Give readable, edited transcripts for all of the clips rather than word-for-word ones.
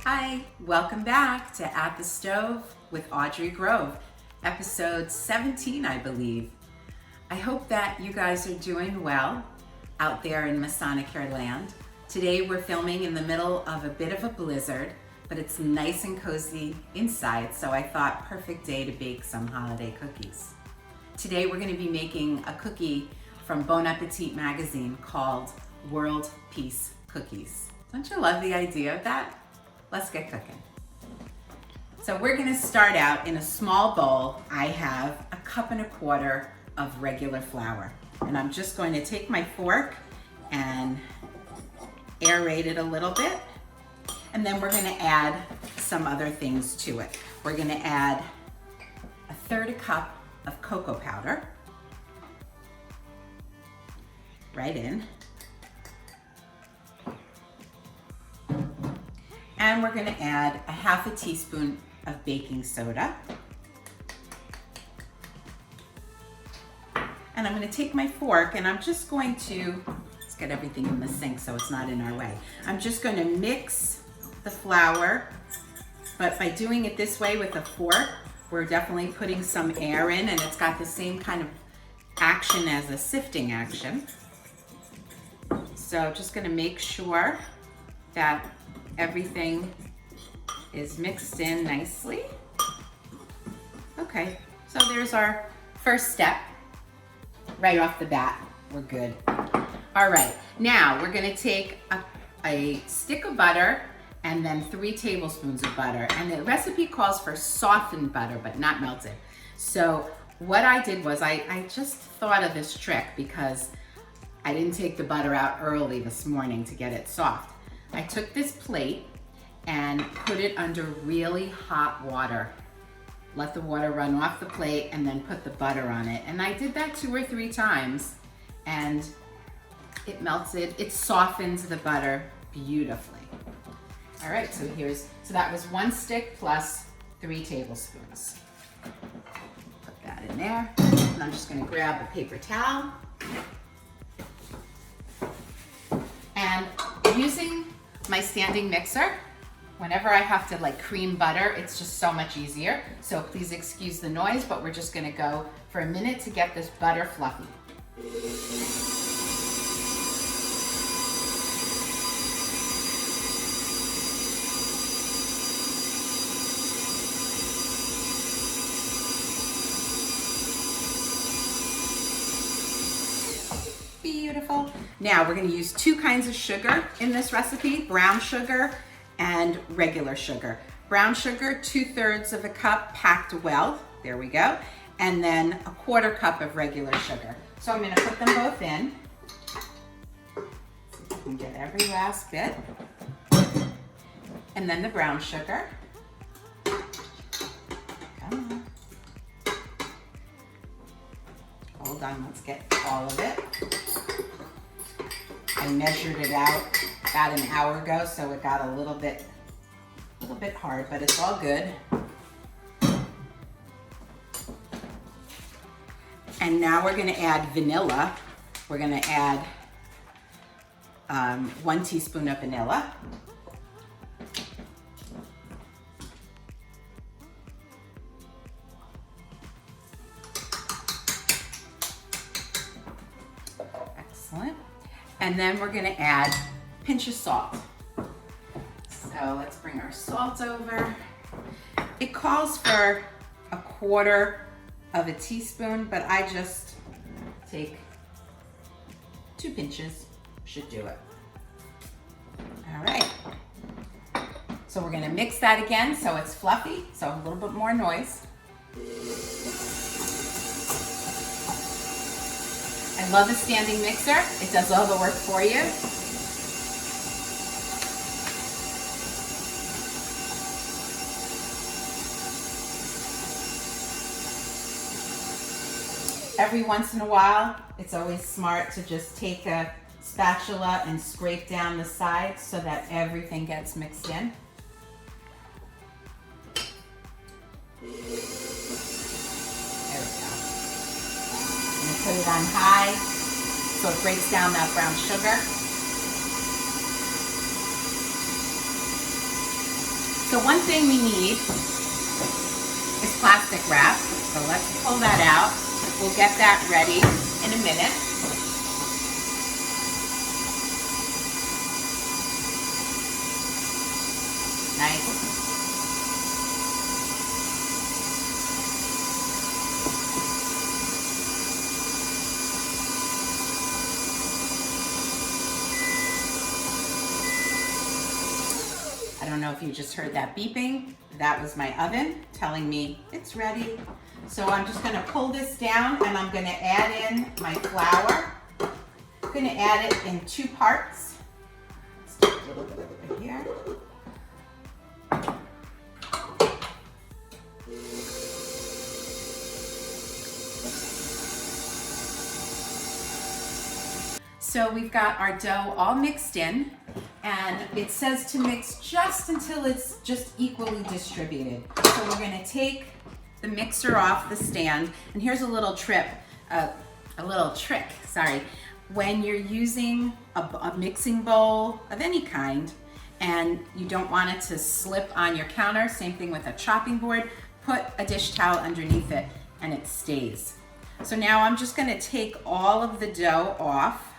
Hi, welcome back to At the Stove with Audrey Grove, episode 17, I believe. I hope that you guys are doing well out there in Masonicare land. Today we're filming in the middle of a bit of a blizzard, but it's nice and cozy inside, so I thought perfect day to bake some holiday cookies. Today we're going to be making a cookie from Bon Appetit magazine called World Peace Cookies. Don't you love the idea of that? Let's get cooking. So we're gonna start out in a small bowl. I have 1.25 cups of regular flour. And I'm just going to take my fork and aerate it a little bit. And then we're gonna add some other things to it. We're gonna add 1/3 cup of cocoa powder, right in. And we're gonna add 1/2 teaspoon of baking soda. And I'm gonna take my fork and I'm just going to, let's get everything in the sink so it's not in our way. I'm just gonna mix the flour, but by doing it this way with a fork, we're definitely putting some air in, and it's got the same kind of action as a sifting action. So just gonna make sure that everything is mixed in nicely. Okay, so there's our first step. Right off the bat, we're good. All right, now we're gonna take a stick of butter and then 3 tablespoons of butter. And the recipe calls for softened butter, but not melted. So what I did was I just thought of this trick because I didn't take the butter out early this morning to get it soft. I took this plate and put it under really hot water. Let the water run off the plate and then put the butter on it. And I did that 2 or 3 times and it melted, it softened the butter beautifully. All right, so that was 1 stick plus 3 tablespoons. Put that in there. And I'm just gonna grab a paper towel. And using my standing mixer, whenever I have to cream butter, it's just so much easier. So please excuse the noise, but we're just gonna go for a minute to get this butter fluffy. Beautiful. Now we're going to use 2 kinds of sugar in this recipe, brown sugar and regular sugar. Brown sugar, 2/3 cup packed well, there we go, and then 1/4 cup of regular sugar. So I'm going to put them both in. See if I can get every last bit. And then the brown sugar. Come on. Hold on, let's get all of it. I measured it out about an hour ago, so it got a little bit hard, but it's all good. And now we're gonna add vanilla. We're gonna add 1 teaspoon of vanilla. Excellent. And then we're gonna add a pinch of salt. So let's bring our salt over. It calls for 1/4 teaspoon, but I just take 2 pinches, should do it. All right. So we're gonna mix that again so it's fluffy, so a little bit more noise. I love a standing mixer. It does all the work for you. Every once in a while, it's always smart to just take a spatula and scrape down the sides so that everything gets mixed in. Put it on high so it breaks down that brown sugar. So one thing we need is plastic wrap. So let's pull that out. We'll get that ready in a minute. Nice. I don't know if you just heard that beeping. That was my oven telling me it's ready. So I'm just gonna pull this down and I'm gonna add in my flour. I'm gonna add it in 2 parts. Let's take a little bit over here. So we've got our dough all mixed in, and it says to mix just until it's just equally distributed. So we're gonna take the mixer off the stand, and here's a little trick. When you're using a mixing bowl of any kind, and you don't want it to slip on your counter, same thing with a chopping board, put a dish towel underneath it and it stays. So now I'm just gonna take all of the dough off.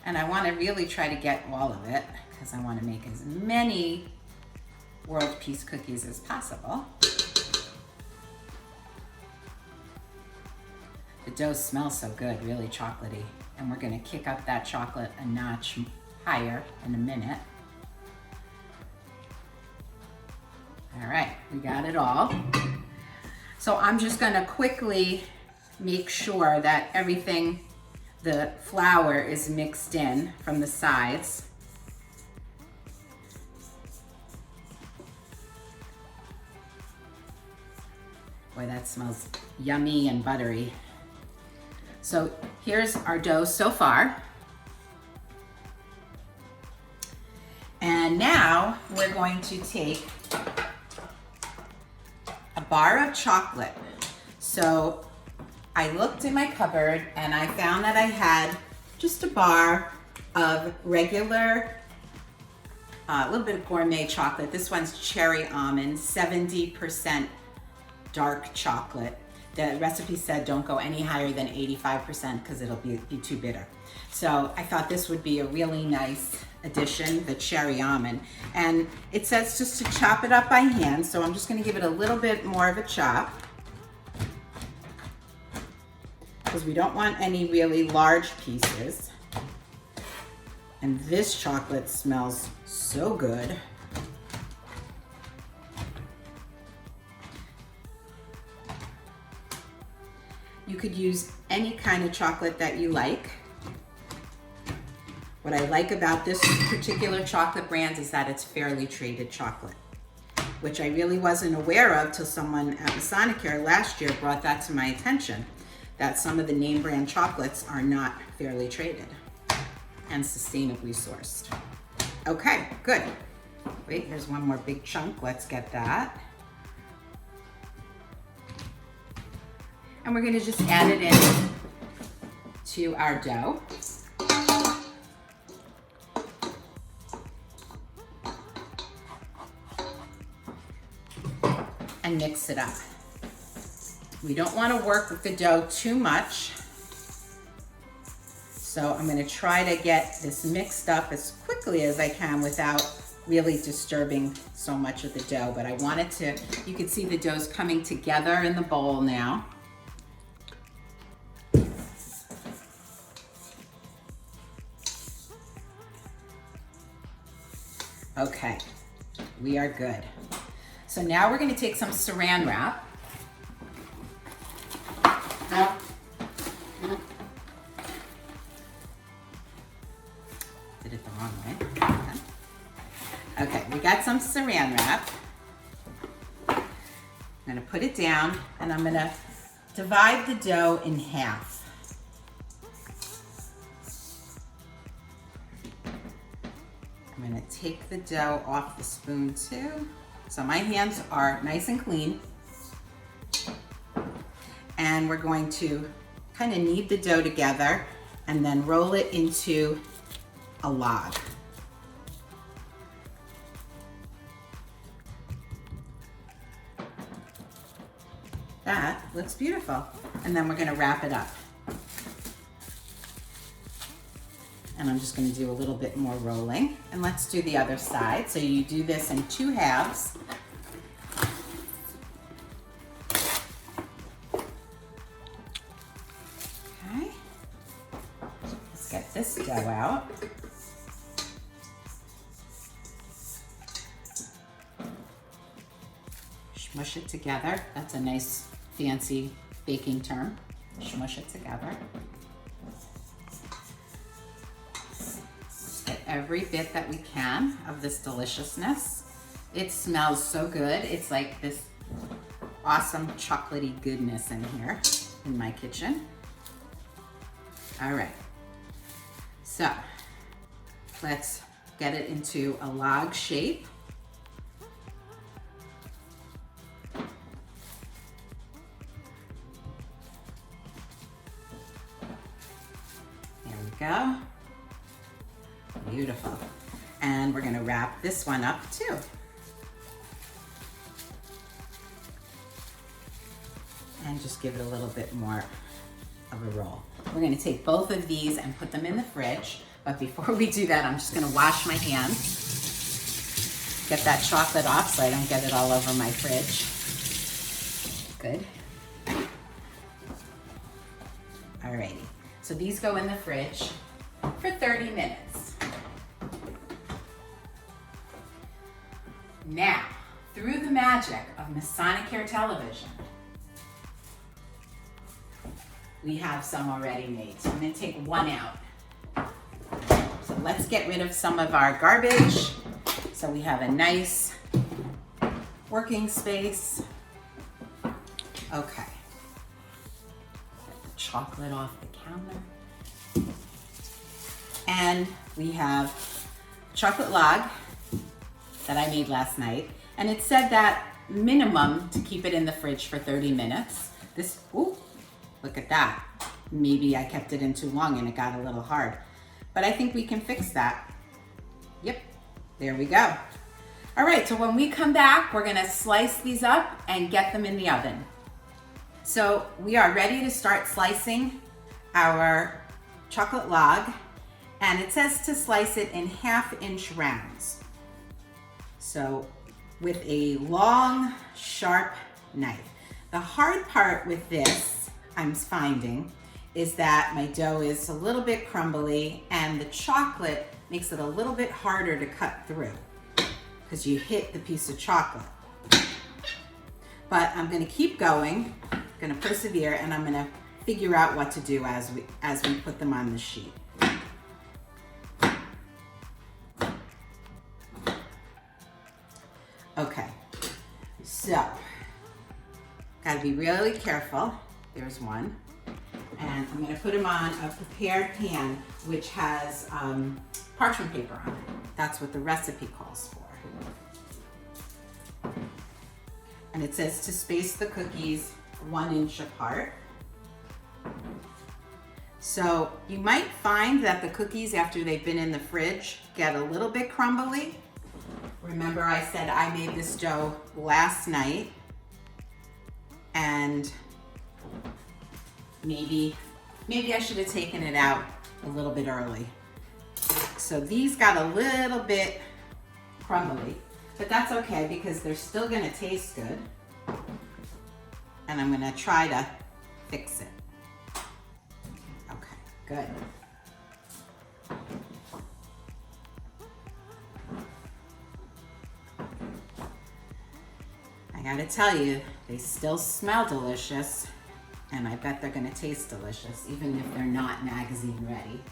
And I want to really try to get all of it because I want to make as many world peace cookies as possible. The dough smells so good, really chocolatey. And we're going to kick up that chocolate a notch higher in a minute. All right, we got it all. So I'm just going to quickly make sure that everything, the flour is mixed in from the sides. Boy, that smells yummy and buttery. So here's our dough so far. And now we're going to take a bar of chocolate. So I looked in my cupboard and I found that I had just a bar of regular, a little bit of gourmet chocolate. This one's cherry almond, 70% dark chocolate. The recipe said don't go any higher than 85% because it'll be too bitter. So I thought this would be a really nice addition, the cherry almond. And it says just to chop it up by hand, so I'm just gonna give it a little bit more of a chop, because we don't want any really large pieces. And this chocolate smells so good. You could use any kind of chocolate that you like. What I like about this particular chocolate brand is that it's fairly traded chocolate, which I really wasn't aware of till someone at Masonicare last year brought that to my attention, that some of the name brand chocolates are not fairly traded and sustainably sourced. Okay, good. Wait, here's one more big chunk. Let's get that. And we're gonna just add it in to our dough. And mix it up. We don't want to work with the dough too much. So I'm going to try to get this mixed up as quickly as I can without really disturbing so much of the dough. But I want it to, you can see the dough's coming together in the bowl now. Okay, we are good. So now we're gonna take some saran wrap. Did it the wrong way. Okay, we got some saran wrap. I'm gonna put it down and I'm gonna divide the dough in half. I'm gonna take the dough off the spoon too. So my hands are nice and clean. And we're going to kind of knead the dough together and then roll it into a log. That looks beautiful. And then we're gonna wrap it up. And I'm just gonna do a little bit more rolling. And let's do the other side. So you do this in 2 halves. Okay. Let's get this dough out. Smush it together. That's a nice fancy baking term. Smush it together. Let's get every bit that we can of this deliciousness. It smells so good. It's like this awesome chocolatey goodness in here in my kitchen. All right. So let's get it into a log shape. Go. Beautiful. And we're going to wrap this one up too. And just give it a little bit more of a roll. We're going to take both of these and put them in the fridge. But before we do that, I'm just going to wash my hands. Get that chocolate off so I don't get it all over my fridge. Good. Alrighty. So these go in the fridge for 30 minutes. Now, through the magic of Masonicare television, we have some already made. So I'm gonna take one out. So let's get rid of some of our garbage so we have a nice working space. Okay. Get the chocolate off the counter. And we have chocolate log that I made last night. And it said that minimum to keep it in the fridge for 30 minutes. This, ooh, look at that. Maybe I kept it in too long and it got a little hard. But I think we can fix that. Yep, there we go. All right, so when we come back, we're gonna slice these up and get them in the oven. So we are ready to start slicing our chocolate log, and it says to slice it in 1/2-inch rounds. So with a long, sharp knife. The hard part with this, I'm finding, is that my dough is a little bit crumbly and the chocolate makes it a little bit harder to cut through because you hit the piece of chocolate. But I'm gonna keep going, gonna persevere, and I'm gonna figure out what to do as we put them on the sheet. Okay, so gotta be really careful. There's one. And I'm gonna put them on a prepared pan, which has parchment paper on it. That's what the recipe calls for. And it says to space the cookies 1 inch apart. So you might find that the cookies, after they've been in the fridge, get a little bit crumbly. Remember I said I made this dough last night, and maybe I should have taken it out a little bit early. So these got a little bit crumbly, but that's okay because they're still gonna taste good. And I'm gonna try to fix it. Okay, good. I gotta tell you, they still smell delicious, and I bet they're gonna taste delicious, even if they're not magazine ready.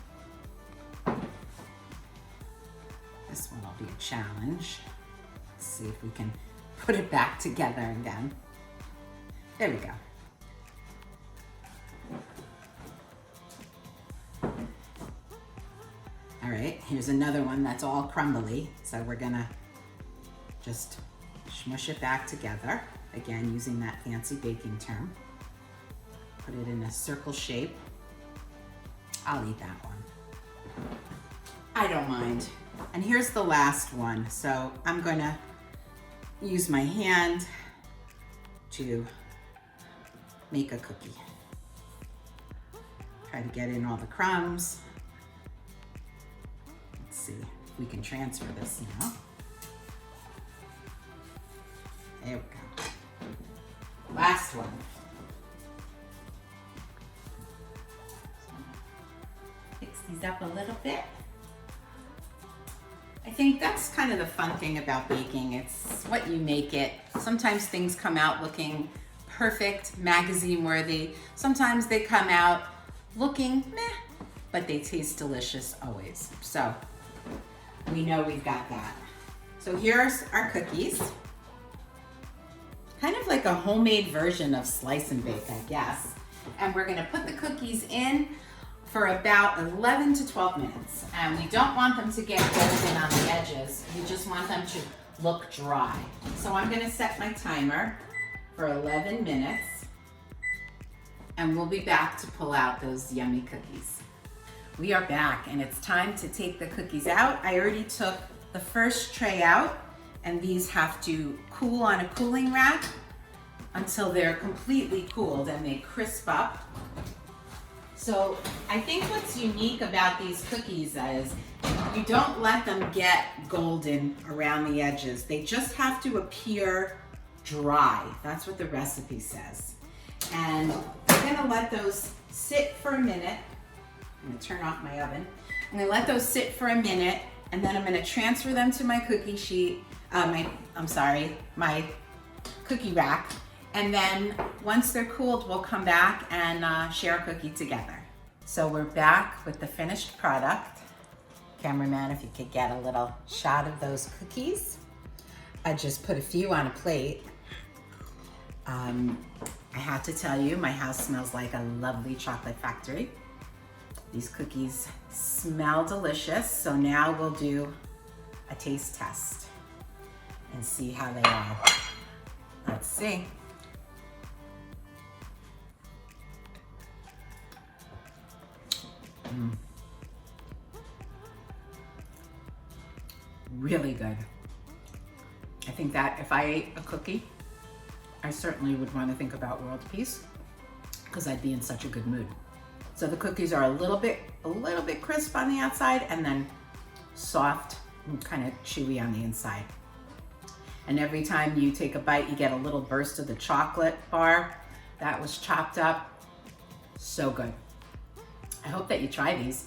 This one will be a challenge. Let's see if we can put it back together again. There we go. All right, here's another one that's all crumbly, so we're gonna just smush it back together, again using that fancy baking term. Put it in a circle shape. I'll eat that one. I don't mind. And here's the last one. So I'm gonna use my hand to make a cookie. Try to get in all the crumbs. Let's see if we can transfer this now. There we go. Last one. Fix these up a little bit. I think that's kind of the fun thing about baking. It's what you make it. Sometimes things come out looking perfect, magazine worthy. Sometimes they come out looking meh, but they taste delicious always. So we know we've got that. So here's our cookies. Kind of like a homemade version of slice and bake, I guess. And we're gonna put the cookies in for about 11 to 12 minutes. And we don't want them to get golden on the edges. We just want them to look dry. So I'm gonna set my timer for 11 minutes. And we'll be back to pull out those yummy cookies. We are back and it's time to take the cookies out. I already took the first tray out and these have to cool on a cooling rack until they're completely cooled and they crisp up. So I think what's unique about these cookies is you don't let them get golden around the edges. They just have to appear dry. That's what the recipe says. And I'm gonna let those sit for a minute. I'm gonna turn off my oven. I'm gonna let those sit for a minute and then I'm gonna transfer them to my cookie sheet, my cookie rack. And then once they're cooled, we'll come back and share a cookie together. So we're back with the finished product. Cameraman, if you could get a little shot of those cookies. I just put a few on a plate. I have to tell you, my house smells like a lovely chocolate factory. These cookies smell delicious, so now we'll do a taste test and see how they are. Let's see. Really good. I think that if I ate a cookie, I certainly would want to think about world peace because I'd be in such a good mood. So the cookies are a little bit crisp on the outside and then soft and kind of chewy on the inside. And every time you take a bite, you get a little burst of the chocolate bar that was chopped up. So good. I hope that you try these.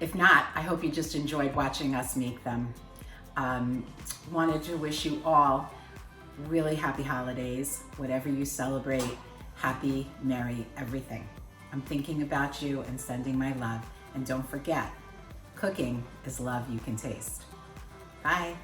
If not, I hope you just enjoyed watching us make them. Wanted to wish you all really happy holidays. Whatever you celebrate, happy, merry, everything. I'm thinking about you and sending my love. And don't forget, cooking is love you can taste. Bye.